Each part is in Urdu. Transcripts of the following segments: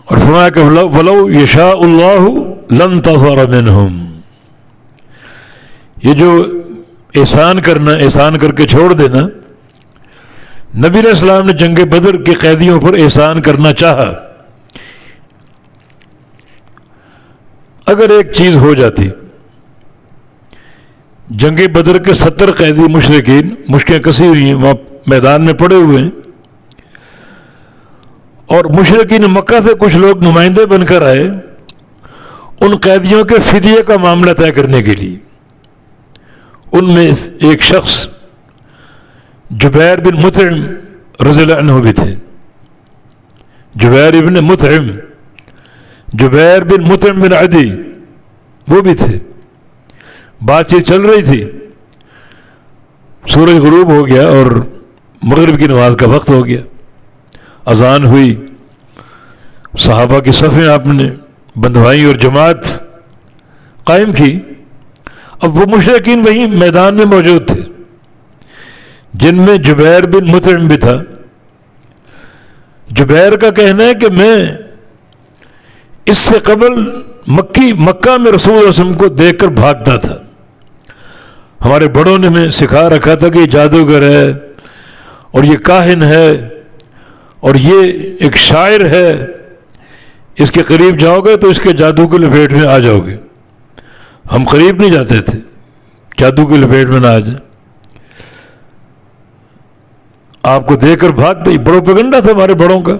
اور فرمایا کہ وَلَوْ يَشَاءُ اللَّهُ لَانْتَصَرَ مِنْهُمْ. یہ جو احسان کرنا، احسان کر کے چھوڑ دینا، نبی علیہ السلام نے جنگ بدر کے قیدیوں پر احسان کرنا چاہا. اگر ایک چیز ہو جاتی، جنگ بدر کے 70 قیدی مشرکین مشکیں کسی ہوئی ہیں، وہاں میدان میں پڑے ہوئے ہیں، اور مشرکین مکہ سے کچھ لوگ نمائندے بن کر آئے ان قیدیوں کے فدیے کا معاملہ طے کرنے کے لیے. ان میں ایک شخص جبیر بن مطعم رضی اللہ عنہ بھی تھے. جبیر بن مطعم بن عدی وہ بھی تھے. بات چیت چل رہی تھی، سورج غروب ہو گیا اور مغرب کی نماز کا وقت ہو گیا. اذان ہوئی، صحابہ کی صفیں آپ نے بندھوائی اور جماعت قائم کی. اب وہ مشرکین وہیں میدان میں موجود تھے، جن میں جبیر بن مطعم بھی تھا. جبیر کا کہنا ہے کہ میں اس سے قبل مکہ میں رسول اللہ علیہ وسلم کو دیکھ کر بھاگتا تھا. ہمارے بڑوں نے ہمیں سکھا رکھا تھا کہ یہ جادوگر ہے اور یہ کاہن ہے اور یہ ایک شاعر ہے، اس کے قریب جاؤ گے تو اس کے جادو کی لپیٹ میں آ جاؤ گے. ہم قریب نہیں جاتے تھے، جادو کی لپیٹ میں نہ آ جائیں. آپ کو دیکھ کر بھاگتے ہی پروپیگنڈا تھا ہمارے بڑوں کا.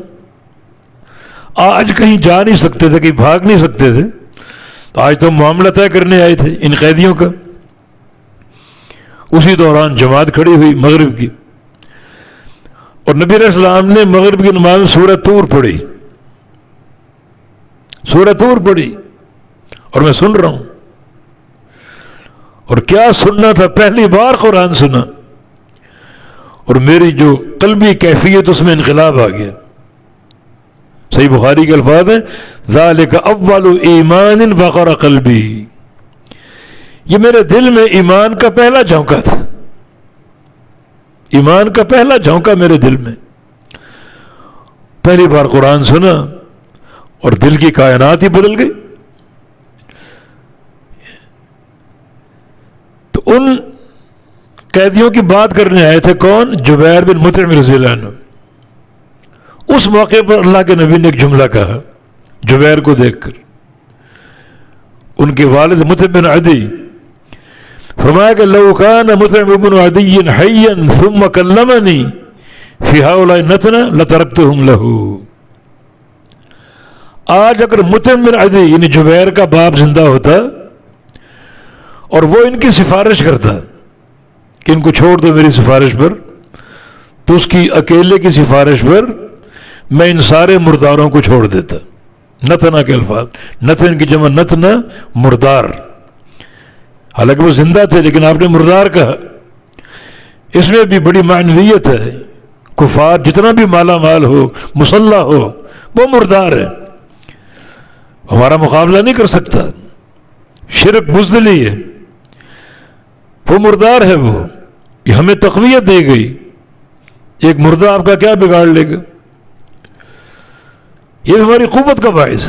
آج کہیں جا نہیں سکتے تھے، کہیں بھاگ نہیں سکتے تھے، تو آج تو معاملہ طے کرنے آئے تھے ان قیدیوں کا. اسی دوران جماعت کھڑی ہوئی مغرب کی، اور نبی علیہ السلام نے مغرب کی نماز میں سورۃ طور پڑھی. سورۃ طور پڑھی اور میں سن رہا ہوں. اور کیا سننا تھا، پہلی بار قرآن سنا، اور میری جو قلبی کیفیت اس میں انقلاب آ گیا. صحیح بخاری کے الفاظ ہیں ذالک اول ایمان وقر قلبی. یہ میرے دل میں ایمان کا پہلا جھونکا تھا، ایمان کا پہلا جھونکا میرے دل میں. پہلی بار قرآن سنا اور دل کی کائنات ہی بدل گئی. تو ان قیدیوں کی بات کرنے آئے تھے کون؟ جبیر بن مطعم رضی اللہ عنہ. اس موقع پر اللہ کے نبی نے ایک جملہ کہا جبیر کو دیکھ کر. ان کے والد مطعم بن عدی فرمایا کہ لو کان مطعم بن عدی حیا ثم کلمنی فی ہؤلاء النتنہ لترکتہم لہ. آج اگر مطعم بن عدی یعنی جبیر کا باپ زندہ ہوتا اور وہ ان کی سفارش کرتا کہ ان کو چھوڑ دو میری سفارش پر، تو اس کی اکیلے کی سفارش پر میں ان سارے مرداروں کو چھوڑ دیتا. نتنا کے الفاظ، نتن کی جمع نتنا مردار. حالانکہ وہ زندہ تھے لیکن آپ نے مردار کہا. اس میں بھی بڑی معنویت ہے. کفار جتنا بھی مالا مال ہو، مسلح ہو، وہ مردار ہے، ہمارا مقابلہ نہیں کر سکتا. شرک بزدلی ہے، وہ مردار ہے. وہ یہ ہمیں تقویت دے گئی. ایک مردہ آپ کا کیا بگاڑ لے گا؟ یہ ہماری قوت کا باعث.